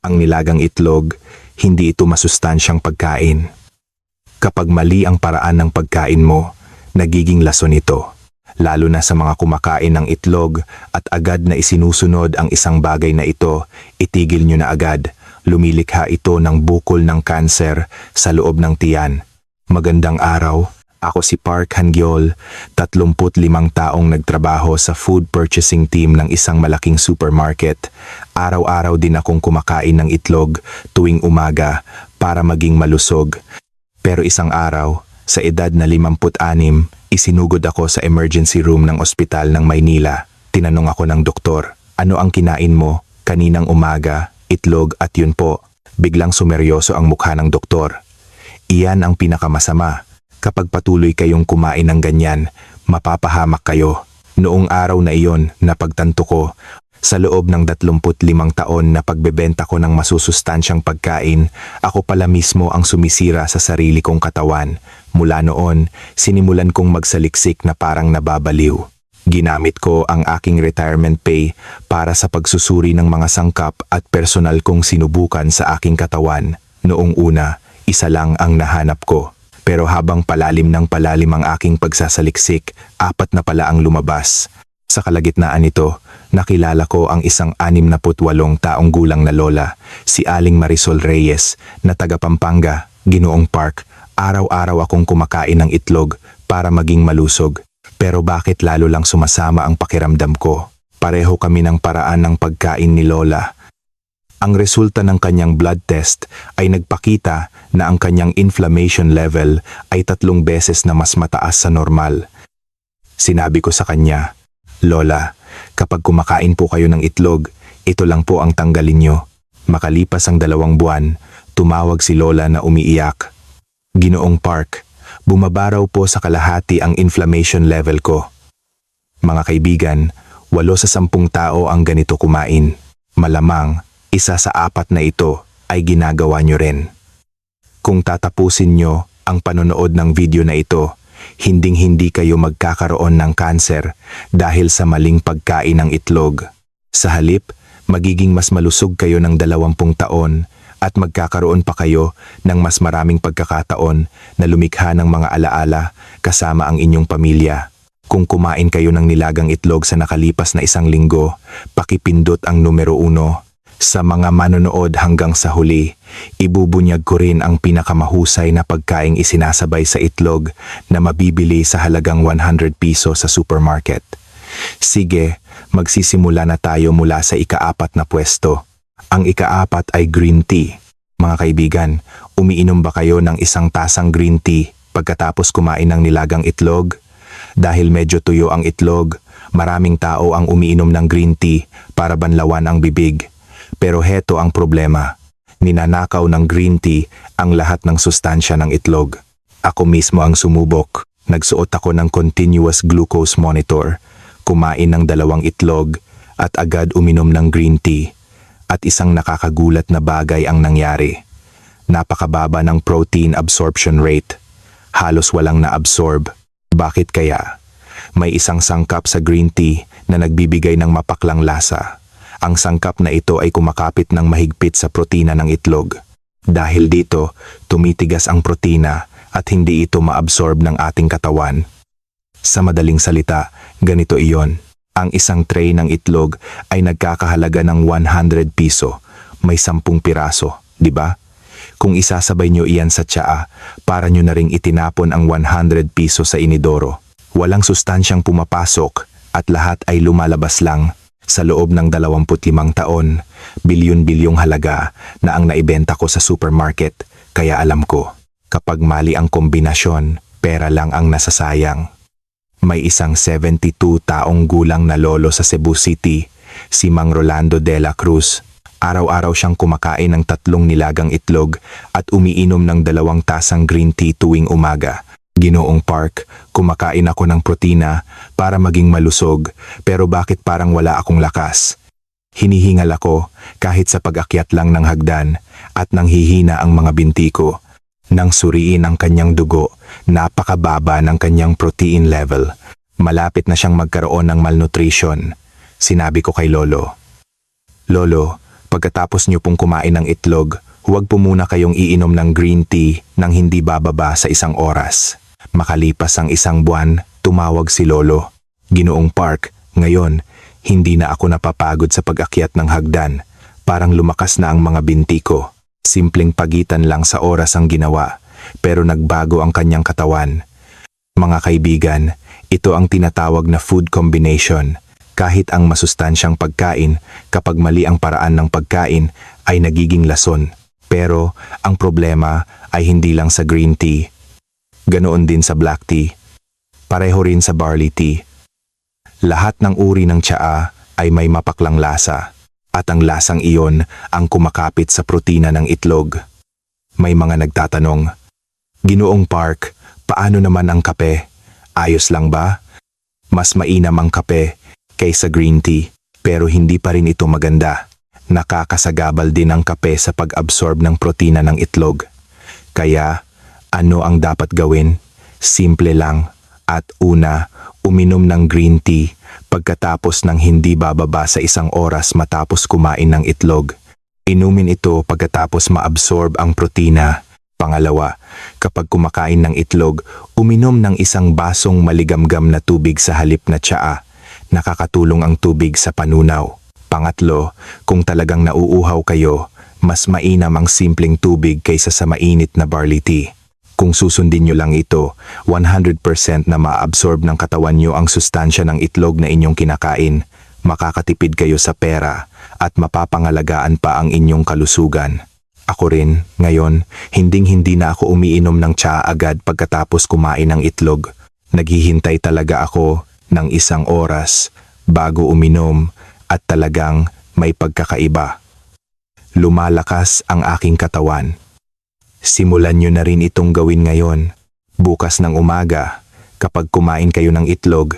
Ang nilagang itlog, hindi ito masustansyang pagkain. Kapag mali ang paraan ng pagkain mo, nagiging lason ito. Lalo na sa mga kumakain ng itlog at agad na isinusunod ang isang bagay na ito, itigil nyo na agad. Lumilikha ito ng bukol ng kanser sa loob ng tiyan. Magandang araw, ako si Park Hangyol, 35 taong nagtrabaho sa food purchasing team ng isang malaking supermarket. Araw-araw din akong kumakain ng itlog tuwing umaga para maging malusog. Pero isang araw, sa edad na 56, isinugod ako sa emergency room ng ospital ng Maynila. Tinanong ako ng doktor, ano ang kinain mo kaninang umaga? Itlog at yun po. Biglang sumeryoso ang mukha ng doktor. Iyan ang pinakamasama. Kapag patuloy kayong kumain ng ganyan, mapapahamak kayo. Noong araw na iyon, napagtanto ko, sa loob ng 35 taon na pagbebenta ko ng masusustansyang pagkain, ako pala mismo ang sumisira sa sarili kong katawan. Mula noon, sinimulan kong magsaliksik na parang nababaliw. Ginamit ko ang aking retirement pay para sa pagsusuri ng mga sangkap at personal kong sinubukan sa aking katawan. Noong una, isa lang ang nahanap ko. Pero habang palalim ng palalim ang aking pagsasaliksik, 4 na pala ang lumabas. Sa kalagitnaan nito, nakilala ko ang isang 68 taong gulang na lola, si Aling Marisol Reyes, na taga Pampanga, Ginoong Park. Araw-araw akong kumakain ng itlog para maging malusog. Pero bakit lalo lang sumasama ang pakiramdam ko? Pareho kami ng paraan ng pagkain ni Lola. Ang resulta ng kanyang blood test ay nagpakita na ang kanyang inflammation level ay 3 beses na mas mataas sa normal. Sinabi ko sa kanya, Lola, kapag kumakain po kayo ng itlog, ito lang po ang tanggalin nyo. Makalipas ang 2 buwan, tumawag si Lola na umiiyak. Ginoong Park, bumaba raw po sa kalahati ang inflammation level ko. Mga kaibigan, 8 sa 10 tao ang ganito kumain. Malamang, 1 sa 4 na ito ay ginagawa nyo rin. Kung tatapusin nyo ang panonood ng video na ito, hinding-hindi kayo magkakaroon ng kanser dahil sa maling pagkain ng itlog. Sa halip, magiging mas malusog kayo ng 20 taon at magkakaroon pa kayo ng mas maraming pagkakataon na lumikha ng mga alaala kasama ang inyong pamilya. Kung kumain kayo ng nilagang itlog sa nakalipas na 1 linggo, pakipindot ang numero 1. Sa mga manonood hanggang sa huli, ibubunyag ko rin ang pinakamahusay na pagkaing isinasabay sa itlog na mabibili sa halagang 100 piso sa supermarket. Sige, magsisimula na tayo mula sa ika-4 na pwesto. Ang ika-4 ay green tea. Mga kaibigan, umiinom ba kayo ng 1 tasang green tea pagkatapos kumain ng nilagang itlog? Dahil medyo tuyo ang itlog, maraming tao ang umiinom ng green tea para banlawan ang bibig. Pero heto ang problema. Ninanakaw ng green tea ang lahat ng sustansya ng itlog. Ako mismo ang sumubok. Nagsuot ako ng continuous glucose monitor, kumain ng 2 itlog at agad uminom ng green tea. At isang nakakagulat na bagay ang nangyari. Napakababa ng protein absorption rate. Halos walang naabsorb. Bakit kaya? May isang sangkap sa green tea na nagbibigay ng mapaklang lasa. Ang sangkap na ito ay kumakapit ng mahigpit sa protina ng itlog. Dahil dito, tumitigas ang protina at hindi ito maabsorb ng ating katawan. Sa madaling salita, ganito iyon. Ang isang tray ng itlog ay nagkakahalaga ng 100 piso. May 10 piraso, di ba? Kung isasabay nyo iyan sa tsaa, para nyo na ring itinapon ang 100 piso sa inidoro. Walang sustansyang pumapasok at lahat ay lumalabas lang. Sa loob ng 25 taon, bilyon-bilyong halaga na ang naibenta ko sa supermarket, kaya alam ko, kapag mali ang kombinasyon, pera lang ang nasasayang. May isang 72 taong gulang na lolo sa Cebu City, si Mang Rolando de la Cruz. Araw-araw siyang kumakain ng 3 nilagang itlog at umiinom ng 2 tasang green tea tuwing umaga. Ginoong Park, kumakain ako ng protina para maging malusog, pero bakit parang wala akong lakas? Hinihingal ako kahit sa pag-akyat lang ng hagdan at nanghihina ang mga binti ko. Nang suriin ang kanyang dugo, napakababa ng kanyang protein level. Malapit na siyang magkaroon ng malnutrition. Sinabi ko kay Lolo, Lolo, Pagkatapos nyo pong kumain ng itlog, huwag po muna kayong iinom ng green tea nang hindi bababa sa 1 oras. Makalipas ang 1 buwan, tumawag si Lolo. Ginoong Park, ngayon, hindi na ako napapagod sa pag-akyat ng hagdan. Parang lumakas na ang mga binti ko. Simpleng pagitan lang sa oras ang ginawa, pero nagbago ang kanyang katawan. Mga kaibigan, ito ang tinatawag na food combination. Kahit ang masustansyang pagkain, kapag mali ang paraan ng pagkain, ay nagiging lason. Pero ang problema ay hindi lang sa green tea. Ganoon din sa black tea. Pareho rin sa barley tea. Lahat ng uri ng tsaa ay may mapaklang lasa. At ang lasang iyon ang kumakapit sa protina ng itlog. May mga nagtatanong, Ginoong Park, paano naman ang kape? Ayos lang ba? Mas mainam ang kape kaysa green tea, pero hindi pa rin ito maganda. Nakakasagabal din ang kape sa pag-absorb ng protina ng itlog. Kaya, ano ang dapat gawin? Simple lang. At una, uminom ng green tea pagkatapos ng hindi bababa sa 1 oras matapos kumain ng itlog. Inumin ito pagkatapos ma-absorb ang protina. Pangalawa, kapag kumakain ng itlog, uminom ng 1 basong maligamgam na tubig sa halip na tsaa. Nakakatulong ang tubig sa panunaw. Pangatlo, kung talagang nauuhaw kayo, mas mainam ang simpleng tubig kaysa sa mainit na barley tea. Kung susundin nyo lang ito, 100% na ma-absorb ng katawan nyo ang sustansya ng itlog na inyong kinakain. Makakatipid kayo sa pera at mapapangalagaan pa ang inyong kalusugan. Ako rin, ngayon, hinding-hindi na ako umiinom ng tsaa agad pagkatapos kumain ng itlog. Naghihintay talaga ako ng 1 oras bago uminom at talagang may pagkakaiba. Lumalakas ang aking katawan. Simulan nyo na rin itong gawin ngayon. Bukas ng umaga, kapag kumain kayo ng itlog,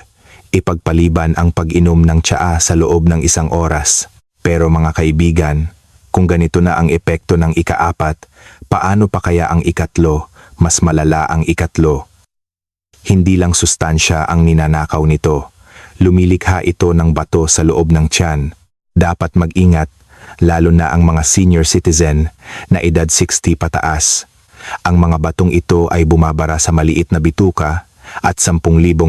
ipagpaliban ang pag-inom ng tsaa sa loob ng 1 oras. Pero mga kaibigan, kung ganito na ang epekto ng ika-4, paano pa kaya ang ikatlo? Mas malala ang ikatlo. Hindi lang sustansya ang ninanakaw nito. Lumilikha ito ng bato sa loob ng tiyan. Dapat mag-ingat, lalo na ang mga senior citizen na edad 60 pataas. Ang mga batong ito ay bumabara sa maliit na bituka at 10,000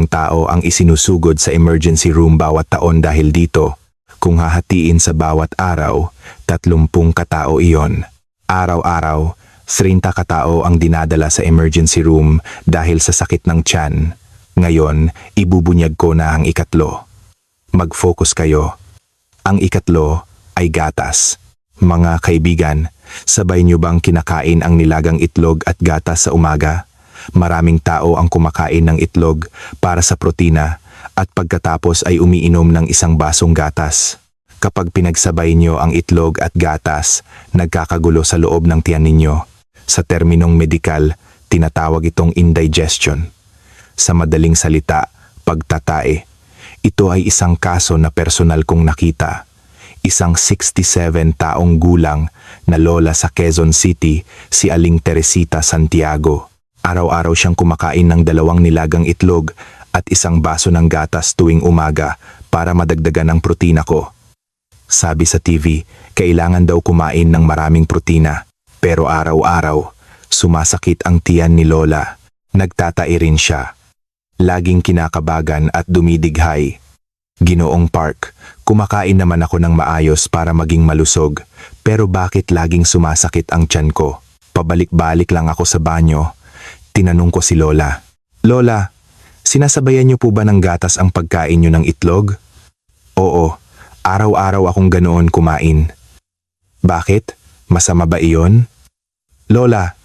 tao ang isinusugod sa emergency room bawat taon dahil dito. Kung hahatiin sa bawat araw, 30 katao iyon. Araw-araw, 30 katao ang dinadala sa emergency room dahil sa sakit ng tiyan. Ngayon, ibubunyag ko na ang ikatlo. Mag-focus kayo. Ang ikatlo ay gatas. Mga kaibigan, sabay niyo bang kinakain ang nilagang itlog at gatas sa umaga? Maraming tao ang kumakain ng itlog para sa protina at pagkatapos ay umiinom ng 1 basong gatas. Kapag pinagsabay niyo ang itlog at gatas, nagkakagulo sa loob ng tiyan ninyo. Sa terminong medikal, tinatawag itong indigestion. Sa madaling salita, pagtatae. Ito ay isang kaso na personal kong nakita. Isang 67 taong gulang na lola sa Quezon City, si Aling Teresita Santiago. Araw-araw siyang kumakain ng 2 nilagang itlog at 1 baso ng gatas tuwing umaga para madagdagan ang protina ko. Sabi sa TV, kailangan daw kumain ng maraming protina. Pero araw-araw, sumasakit ang tiyan ni Lola. Nagtatai rin siya. Laging kinakabagan at dumidighay. Ginoong Park, kumakain naman ako ng maayos para maging malusog. Pero bakit laging sumasakit ang tiyan ko? Pabalik-balik lang ako sa banyo. Tinanong ko si Lola. Lola, sinasabayan niyo po ba ng gatas ang pagkain niyo ng itlog? Oo, araw-araw akong ganoon kumain. Bakit? Masama ba iyon? Lola,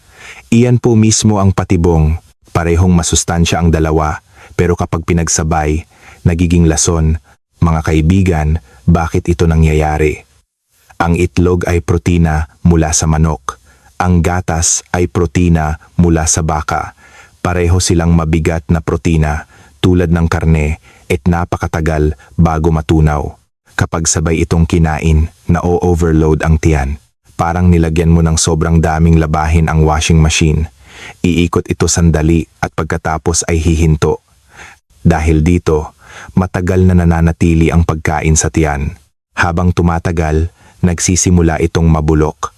iyan po mismo ang patibong. Parehong masustansya ang dalawa, pero kapag pinagsabay, nagiging lason. Mga kaibigan, bakit ito nangyayari? Ang itlog ay protina mula sa manok. Ang gatas ay protina mula sa baka. Pareho silang mabigat na protina, tulad ng karne, at napakatagal bago matunaw. Kapag sabay itong kinain, na-overload ang tiyan. Parang nilagyan mo ng sobrang daming labahin ang washing machine. Iikot ito sandali at pagkatapos ay hihinto. Dahil dito, matagal na nananatili ang pagkain sa tiyan. Habang tumatagal, nagsisimula itong mabulok.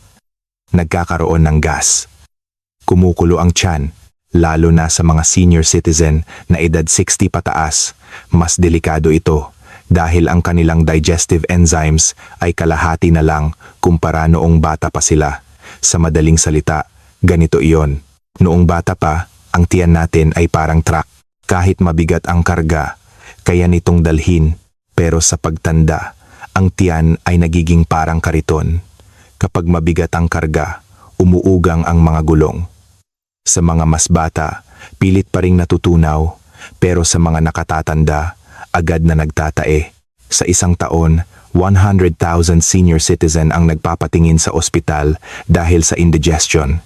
Nagkakaroon ng gas. Kumukulo ang tiyan, lalo na sa mga senior citizen na edad 60 pataas. Mas delikado ito dahil ang kanilang digestive enzymes ay kalahati na lang kumpara noong bata pa sila. Sa madaling salita, ganito iyon. Noong bata pa, ang tiyan natin ay parang truck. Kahit mabigat ang karga, kaya nitong dalhin. Pero sa pagtanda, ang tiyan ay nagiging parang kariton. Kapag mabigat ang karga, umuugang ang mga gulong. Sa mga mas bata, pilit pa ring natutunaw, pero sa mga nakatatanda, agad na nagtatae. Sa isang taon, 100,000 senior citizen ang nagpapatingin sa ospital dahil sa indigestion.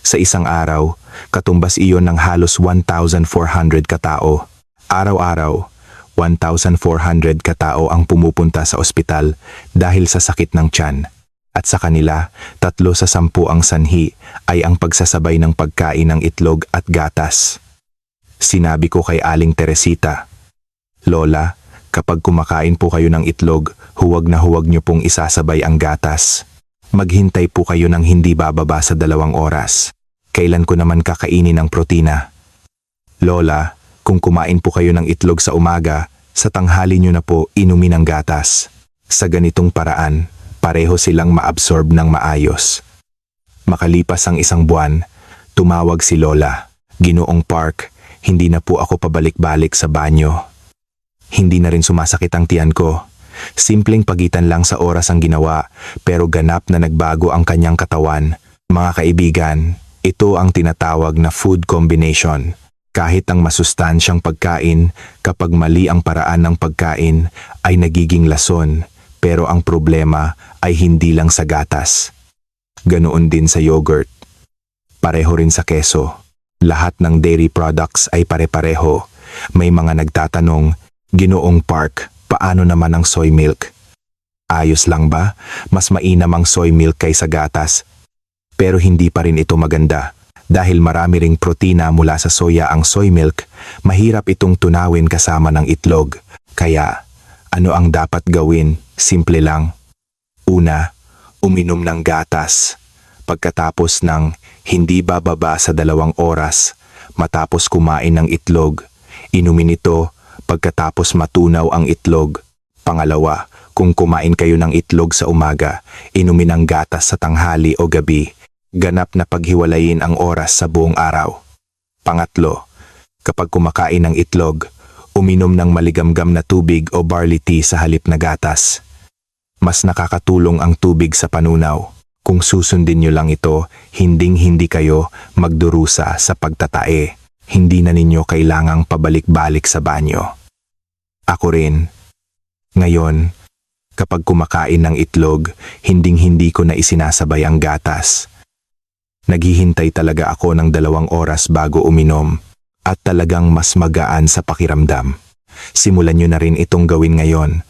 Sa isang araw, katumbas iyon ng halos 1,400 katao. Araw-araw, 1,400 katao ang pumupunta sa ospital dahil sa sakit ng tiyan. At sa kanila, 3 sa 10 ang sanhi ay ang pagsasabay ng pagkain ng itlog at gatas. Sinabi ko kay Aling Teresita, "Lola, kapag kumakain po kayo ng itlog, huwag niyo pong isasabay ang gatas. Maghintay po kayo ng hindi bababa sa 2 oras. Kailan ko naman kakainin ng protina? Lola, kung kumain po kayo ng itlog sa umaga, sa tanghali niyo na po inumin ang gatas." Sa ganitong paraan, pareho silang maabsorb ng maayos. Makalipas ang 1 buwan, tumawag si Lola. "Ginoong Park, hindi na po ako pabalik-balik sa banyo. Hindi na rin sumasakit ang tiyan ko. Simpleng pagitan lang sa oras ang ginawa, pero ganap na nagbago ang kanyang katawan." Mga kaibigan, ito ang tinatawag na food combination. Kahit ang masustansyang pagkain, kapag mali ang paraan ng pagkain, ay nagiging lason. Pero ang problema ay hindi lang sa gatas. Ganoon din sa yogurt. Pareho rin sa keso. Lahat ng dairy products ay pare-pareho. May mga nagtatanong, "Ginoong Park, paano naman ang soy milk?" Ayos lang ba? Mas mainam ang soy milk kaysa gatas. Pero hindi pa rin ito maganda. Dahil marami ring protina mula sa soya ang soy milk, mahirap itong tunawin kasama ng itlog. Kaya, ano ang dapat gawin? Simple lang. Una, uminom ng gatas. Pagkatapos ng hindi bababa sa 2 oras, matapos kumain ng itlog, inumin ito pagkatapos matunaw ang itlog. Pangalawa, kung kumain kayo ng itlog sa umaga, inumin ang gatas sa tanghali o gabi. Ganap na paghiwalayin ang oras sa buong araw. Pangatlo, kapag kumakain ng itlog, uminom ng maligamgam na tubig o barley tea sa halip na gatas. Mas nakakatulong ang tubig sa panunaw. Kung susundin nyo lang ito, hinding-hindi kayo magdurusa sa pagtatae. Hindi na ninyo kailangang pabalik-balik sa banyo. Ako rin. Ngayon, kapag kumakain ng itlog, hinding-hindi ko na isinasabay ang gatas. Naghihintay talaga ako ng 2 oras bago uminom. At talagang mas magaan sa pakiramdam. Simulan nyo na rin itong gawin ngayon.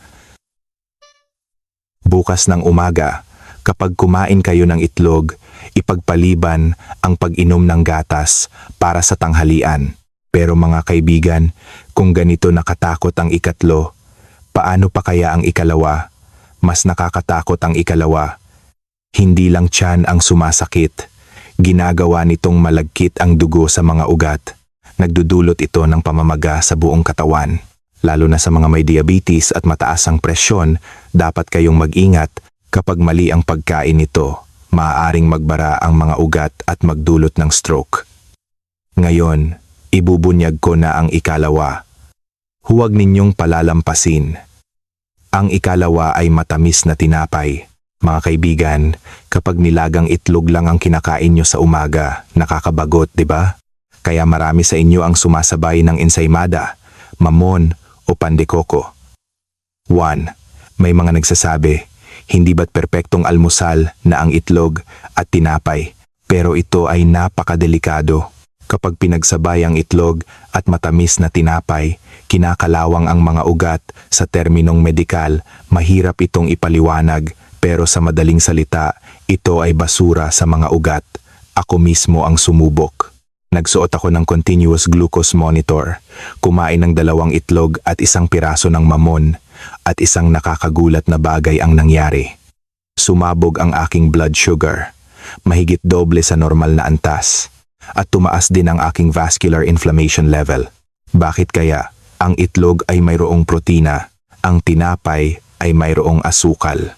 Bukas ng umaga, kapag kumain kayo ng itlog, ipagpaliban ang pag-inom ng gatas para sa tanghalian. Pero mga kaibigan, kung ganito nakatakot ang 3, paano pa kaya ang 2? Mas nakakatakot ang 2. Hindi lang tiyan ang sumasakit. Ginagawa nitong malagkit ang dugo sa mga ugat. Nagdudulot ito ng pamamaga sa buong katawan. Lalo na sa mga may diabetes at mataas ang presyon, dapat kayong mag-ingat. Kapag mali ang pagkain nito, maaaring magbara ang mga ugat at magdulot ng stroke. Ngayon, ibubunyag ko na ang 2. Huwag ninyong palalampasin. Ang 2 ay matamis na tinapay. Mga kaibigan, kapag nilagang itlog lang ang kinakain nyo sa umaga, nakakabagot, di ba? Kaya marami sa inyo ang sumasabay ng ensaymada, mamon o pandekoko. 1. May mga nagsasabi, hindi ba't perpektong almusal na ang itlog at tinapay? Pero ito ay napakadelikado. Kapag pinagsabay ang itlog at matamis na tinapay, kinakalawang ang mga ugat. Sa terminong medikal, mahirap itong ipaliwanag, pero sa madaling salita, ito ay basura sa mga ugat. Ako mismo ang sumubok. Nagsuot ako ng continuous glucose monitor, kumain ng 2 itlog at 1 piraso ng mamon, at isang nakakagulat na bagay ang nangyari. Sumabog ang aking blood sugar, mahigit doble sa normal na antas, at tumaas din ang aking vascular inflammation level. Bakit kaya? Ang itlog ay mayroong protina, ang tinapay ay mayroong asukal.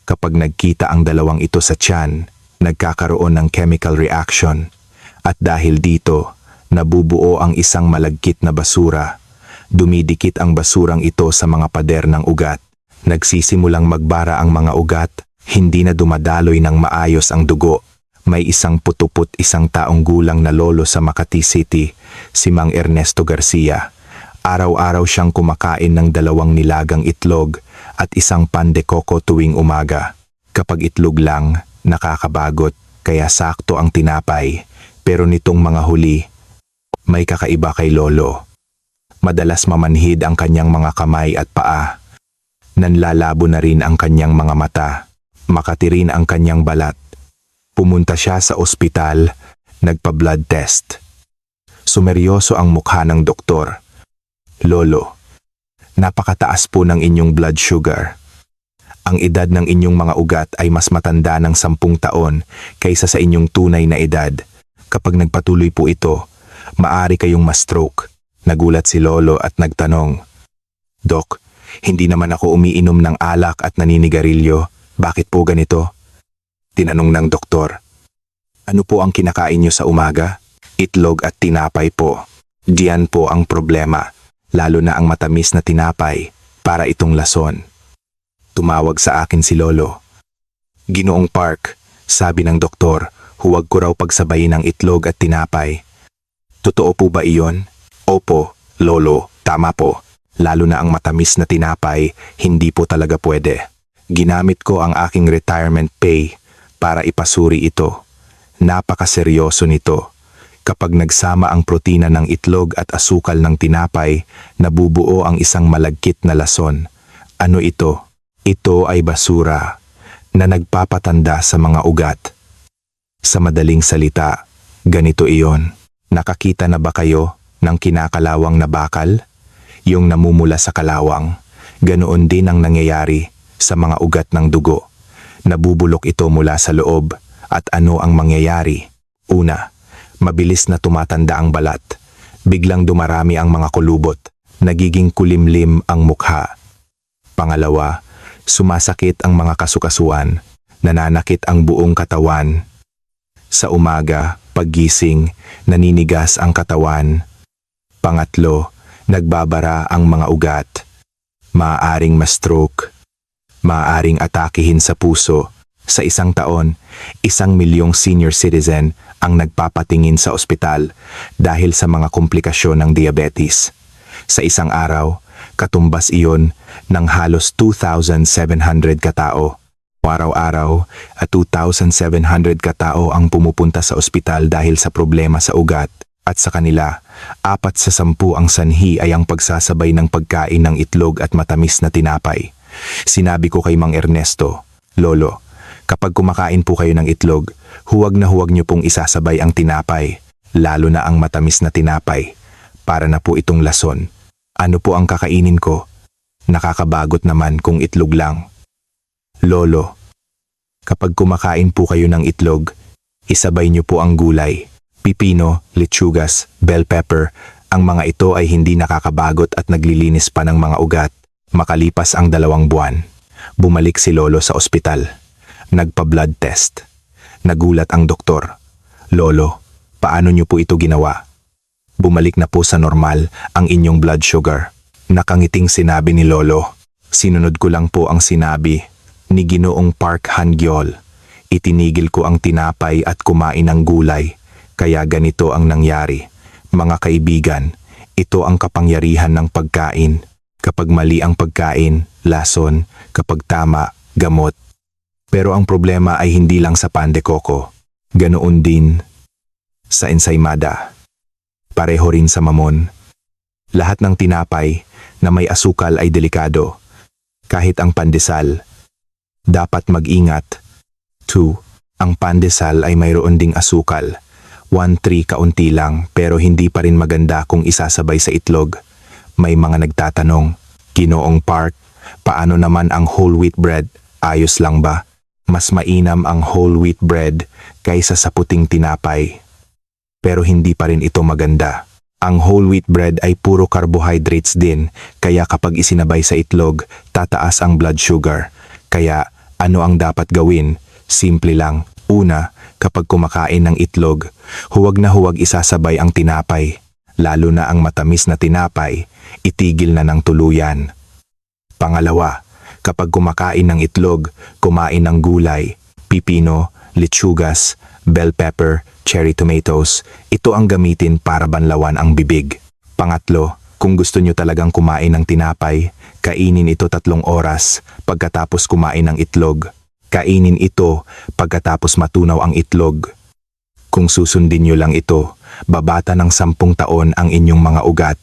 Kapag nagkita ang dalawang ito sa tiyan, nagkakaroon ng chemical reaction, at dahil dito, nabubuo ang isang malagkit na basura. Dumidikit ang basurang ito sa mga pader ng ugat. Nagsisimulang magbara ang mga ugat, hindi na dumadaloy ng maayos ang dugo. May isang putuput isang taong gulang na lolo sa Makati City, si Mang Ernesto Garcia. Araw-araw siyang kumakain ng 2 nilagang itlog at isang pan de coco tuwing umaga. Kapag itlog lang, nakakabagot, kaya sakto ang tinapay. Pero nitong mga huli, may kakaiba kay lolo. Madalas mamanhid ang kanyang mga kamay at paa. Nanlalabo na rin ang kanyang mga mata. Makati rin ang kanyang balat. Pumunta siya sa ospital, nagpa-blood test. Sumeryoso ang mukha ng doktor. Lolo, napakataas po ng inyong blood sugar. Ang edad ng inyong mga ugat ay mas matanda ng 10 taon kaysa sa inyong tunay na edad. Kapag nagpatuloy po ito, maaari kayong ma-stroke. Nagulat si lolo at nagtanong, Dok, hindi naman ako umiinom ng alak at naninigarilyo. Bakit po ganito? Tinanong ng doktor. Ano po ang kinakain niyo sa umaga? Itlog at tinapay po. Diyan po ang problema, lalo na ang matamis na tinapay, para itong lason. Tumawag sa akin si lolo. Ginoong Park, sabi ng doktor, huwag ko raw pagsabayin ng itlog at tinapay. Totoo po ba iyon? Opo, lolo, tama po. Lalo na ang matamis na tinapay, hindi po talaga pwede. Ginamit ko ang aking retirement pay para ipasuri ito. Napakaseryoso nito. Kapag nagsama ang protina ng itlog at asukal ng tinapay, nabubuo ang isang malagkit na lason. Ano ito? Ito ay basura na nagpapatanda sa mga ugat. Sa madaling salita, ganito iyon. Nakakita na ba kayo ng kinakalawang na bakal? Yung namumula sa kalawang. Ganoon din ang nangyayari sa mga ugat ng dugo. Nabubulok ito mula sa loob. At ano ang mangyayari? Una, mabilis na tumatanda ang balat. Biglang dumarami ang mga kulubot. Nagiging kulimlim ang mukha. Pangalawa, sumasakit ang mga kasukasuan. Nananakit ang buong katawan. Sa umaga, paggising, naninigas ang katawan. Pangatlo, nagbabara ang mga ugat. Maaaring ma-stroke. Maaaring atakihin sa puso. Sa isang taon, 1,000,000 senior citizen ang nagpapatingin sa ospital dahil sa mga komplikasyon ng diabetes. Sa isang araw, katumbas iyon ng halos 2,700 katao. Araw-araw at 2,700 katao ang pumupunta sa ospital dahil sa problema sa ugat. At sa kanila, 4 sa 10 ang sanhi ay ang pagsasabay ng pagkain ng itlog at matamis na tinapay. Sinabi ko kay Mang Ernesto, Lolo, kapag kumakain po kayo ng itlog, huwag na huwag niyo pong isasabay ang tinapay, lalo na ang matamis na tinapay, para na po itong lason. Ano po ang kakainin ko? Nakakabagot naman kung itlog lang. Lolo, kapag kumakain po kayo ng itlog, isabay niyo po ang gulay. Pipino, lechugas, bell pepper, ang mga ito ay hindi nakakabagot at naglilinis pa ng mga ugat. Makalipas ang 2 buwan, bumalik si Lolo sa ospital. Nagpa-blood test. Nagulat ang doktor. Lolo, paano niyo po ito ginawa? Bumalik na po sa normal ang inyong blood sugar. Nakangiting sinabi ni Lolo. Sinunod ko lang po ang sinabi ni Ginoong Park Han-gyol. Itinigil ko ang tinapay at kumain ng gulay. Kaya ganito ang nangyari. Mga kaibigan, ito ang kapangyarihan ng pagkain. Kapag mali ang pagkain, lason. Kapag tama, gamot. Pero ang problema ay hindi lang sa pan de coco. Ganoon din sa ensaymada. Pareho rin sa mamon. Lahat ng tinapay na may asukal ay delikado. Kahit ang pandesal, dapat mag-ingat. 2. Ang pandesal ay mayroon ding asukal. 1-3 kaunti lang pero hindi pa rin maganda kung isasabay sa itlog. May mga nagtatanong, Ginoong Park, paano naman ang whole wheat bread? Ayos lang ba? Mas mainam ang whole wheat bread kaysa sa puting tinapay. Pero hindi pa rin ito maganda. Ang whole wheat bread ay puro carbohydrates din, kaya kapag isinabay sa itlog, tataas ang blood sugar. Kaya ano ang dapat gawin? Simple lang. Una, kapag kumakain ng itlog, huwag na huwag isasabay ang tinapay. Lalo na ang matamis na tinapay, itigil na ng tuluyan. Pangalawa, kapag kumakain ng itlog, kumain ng gulay, pipino, lechugas, bell pepper, cherry tomatoes, ito ang gamitin para banlawan ang bibig. Pangatlo, kung gusto nyo talagang kumain ng tinapay, kainin ito 3 oras pagkatapos kumain ng itlog. Kainin ito pagkatapos matunaw ang itlog. Kung susundin nyo lang ito, babata ng 10 taon ang inyong mga ugat.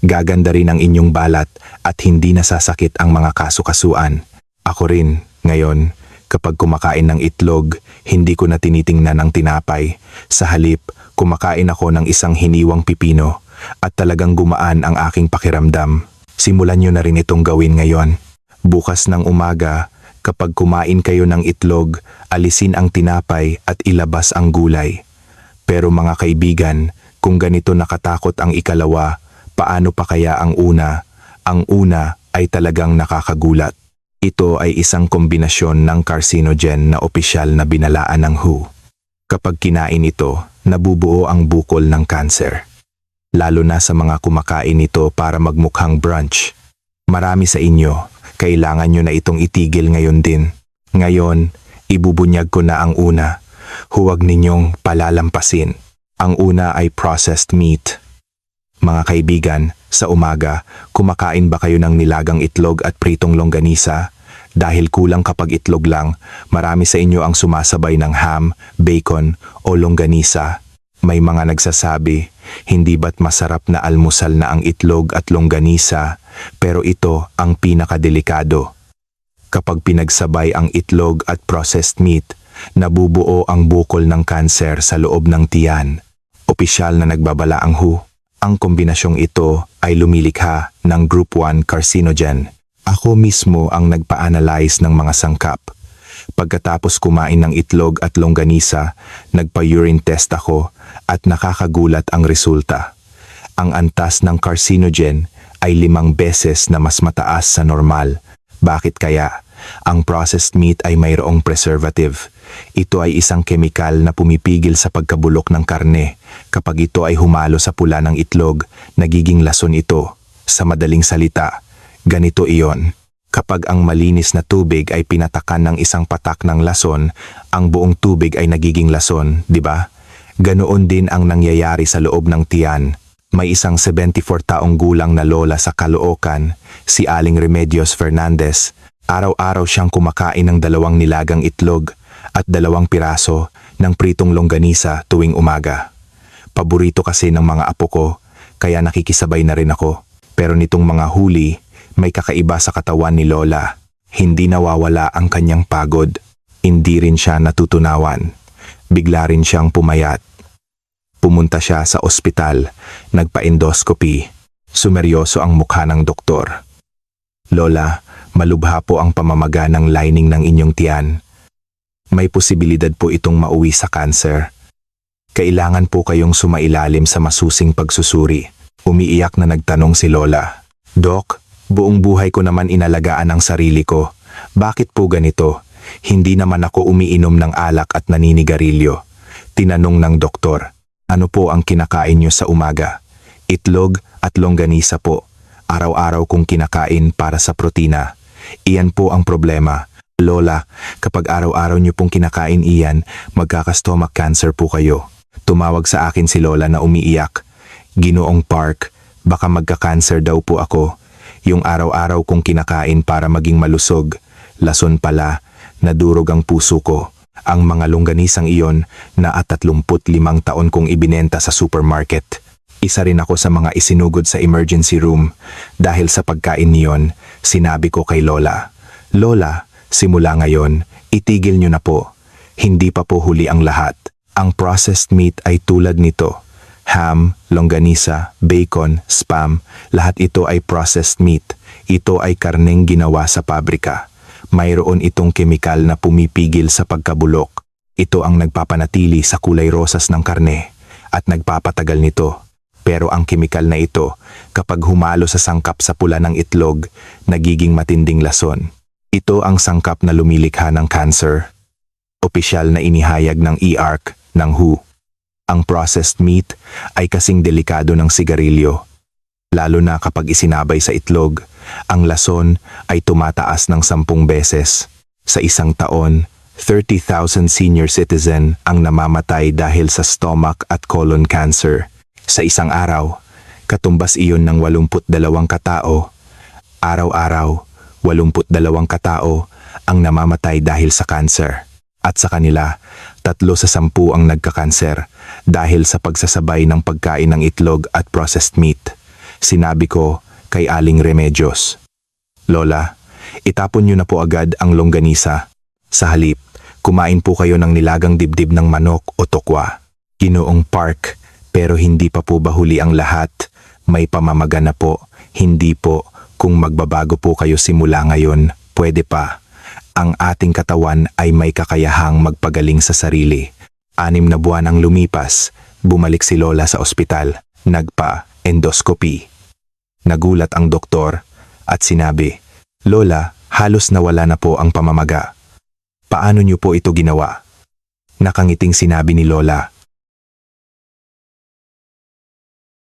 Gaganda rin ang inyong balat at hindi nasasakit ang mga kasukasuan. Ako rin, ngayon, kapag kumakain ng itlog, hindi ko na tinitingnan ang tinapay. Sa halip, kumakain ako ng isang hiniwang pipino at talagang gumaan ang aking pakiramdam. Simulan nyo na rin itong gawin ngayon. Bukas ng umaga, kapag kumain kayo ng itlog, alisin ang tinapay at ilabas ang gulay. Pero mga kaibigan, kung ganito nakatakot ang ikalawa, paano pa kaya ang una? Ang una ay talagang nakakagulat. Ito ay isang kombinasyon ng carcinogen na opisyal na binalaan ng WHO. Kapag kinain ito, nabubuo ang bukol ng kanser. Lalo na sa mga kumakain nito para magmukhang brunch. Marami sa inyo, kailangan nyo na itong itigil ngayon din. Ngayon, ibubunyag ko na ang una. Huwag ninyong palalampasin. Ang una ay processed meat. Mga kaibigan, sa umaga, kumakain ba kayo ng nilagang itlog at pritong longganisa? Dahil kulang kapag itlog lang, marami sa inyo ang sumasabay ng ham, bacon o longganisa. May mga nagsasabi, hindi ba't masarap na almusal na ang itlog at longganisa, pero ito ang pinakadelikado. Kapag pinagsabay ang itlog at processed meat, nabubuo ang bukol ng kanser sa loob ng tiyan. Opisyal na nagbabala ang WHO. Ang kombinasyong ito ay lumilikha ng Group 1 carcinogen. Ako mismo ang nagpa-analyze ng mga sangkap. Pagkatapos kumain ng itlog at longganisa, nagpa-urine test ako at nakakagulat ang resulta. Ang antas ng carcinogen ay 5 beses na mas mataas sa normal. Bakit kaya? Ang processed meat ay mayroong preservative. Ito ay isang kemikal na pumipigil sa pagkabulok ng karne. Kapag ito ay humalo sa pula ng itlog, nagiging lason ito. Sa madaling salita, ganito iyon. Kapag ang malinis na tubig ay pinatakan ng isang patak ng lason, ang buong tubig ay nagiging lason, di ba? Ganoon din ang nangyayari sa loob ng tiyan. May isang 74 taong gulang na lola sa Caloocan, si Aling Remedios Fernandez. Araw-araw siyang kumakain ng 2 nilagang itlog at 2 piraso ng pritong longganisa tuwing umaga. Paborito kasi ng mga apo ko, kaya nakikisabay na rin ako. Pero nitong mga huli, may kakaiba sa katawan ni Lola. Hindi nawawala ang kanyang pagod. Hindi rin siya natutunawan. Bigla rin siyang pumayat. Pumunta siya sa ospital, nagpa-endoscopy. Sumeryoso ang mukha ng doktor. Lola, malubha po ang pamamaga ng lining ng inyong tiyan. May posibilidad po itong mauwi sa cancer. Kailangan po kayong sumailalim sa masusing pagsusuri. Umiiyak na nagtanong si Lola. Dok, buong buhay ko naman inalagaan ang sarili ko. Bakit po ganito? Hindi naman ako umiinom ng alak at naninigarilyo. Tinanong ng doktor, ano po ang kinakain niyo sa umaga? Itlog at longganisa po. Araw-araw kong kinakain para sa protina. Iyan po ang problema. Lola, kapag araw-araw niyo pong kinakain iyan, magkaka-stomach cancer po kayo. Tumawag sa akin si Lola na umiiyak. Ginoong Park, baka magka-cancer daw po ako. Yung araw-araw kong kinakain para maging malusog. Lason pala, nadurog ang puso ko. Ang mga longganisang iyon na at 35 taon kong ibinenta sa supermarket. Isa rin ako sa mga isinugod sa emergency room. Dahil sa pagkain niyon, sinabi ko kay Lola, Lola, simula ngayon, itigil niyo na po. Hindi pa po huli ang lahat. Ang processed meat ay tulad nito. Ham, longganisa, bacon, spam, lahat ito ay processed meat. Ito ay karneng ginawa sa pabrika. Mayroon itong kemikal na pumipigil sa pagkabulok. Ito ang nagpapanatili sa kulay rosas ng karne at nagpapatagal nito. Pero ang kemikal na ito, kapag humalo sa sangkap sa pula ng itlog, nagiging matinding lason. Ito ang sangkap na lumilikha ng cancer. Opisyal na inihayag ng IARC ng WHO. Ang processed meat ay kasing delikado ng sigarilyo. Lalo na kapag isinabay sa itlog, ang lason ay tumataas ng 10 beses. Sa isang taon, 30,000 senior citizen ang namamatay dahil sa stomach at colon cancer. Sa isang araw, katumbas iyon ng 82 katao. Araw-araw, 82 katao ang namamatay dahil sa cancer. At sa kanila, 3 sa 10 ang nagkakanser dahil sa pagsasabay ng pagkain ng itlog at processed meat. Sinabi ko kay Aling Remedios, "Lola, itapon niyo na po agad ang longganisa. Sa halip, kumain po kayo ng nilagang dibdib ng manok o tokwa." Ginoong Park, pero hindi pa po ba huli ang lahat? May pamamaga na po. Hindi po. Kung magbabago po kayo simula ngayon, pwede pa. Ang ating katawan ay may kakayahang magpagaling sa sarili. 6 na buwan ang lumipas, bumalik si Lola sa ospital. Nagpa-endoscopy. Nagulat ang doktor at sinabi, "Lola, halos nawala na po ang pamamaga. Paano niyo po ito ginawa?" Nakangiting sinabi ni Lola,